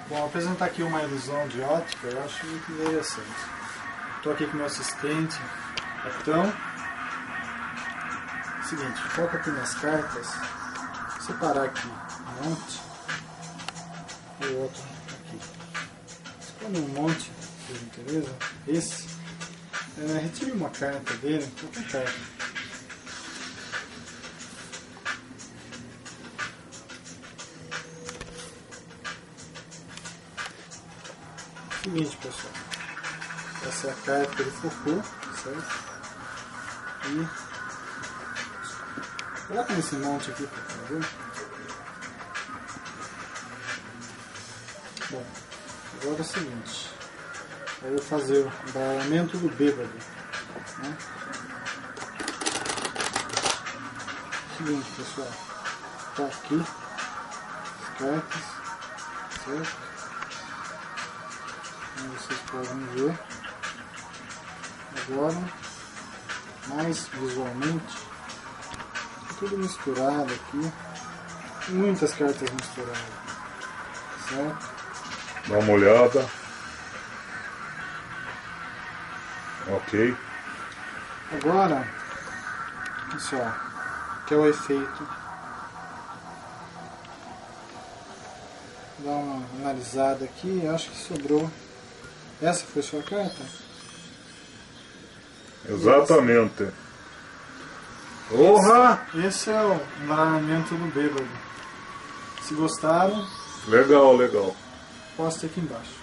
Bom, apresentar aqui uma ilusão de ótica, eu acho muito interessante. Estou aqui com o meu assistente, então, seguinte, foca aqui nas cartas, separar aqui um monte e o outro aqui. Escolhe um monte, por gentileza, esse, retire uma carta dele, qualquer carta. Seguinte, pessoal, essa é a carta que ele focou, certo? E coloca nesse monte aqui, por favor. Bom, agora é o seguinte, eu vou fazer o baralhamento do bêbado, né? Seguinte, pessoal, tá aqui as cartas, certo? Como vocês podem ver, agora, mais visualmente, tudo misturado aqui, muitas cartas misturadas, certo? Dá uma olhada. Ok. Agora, pessoal, que é o efeito. Dá uma analisada aqui, acho que sobrou. Essa foi sua carta? Exatamente. Porra! Esse é o embaralhamento do bêbado. Se gostaram, Legal, legal. posta aqui embaixo.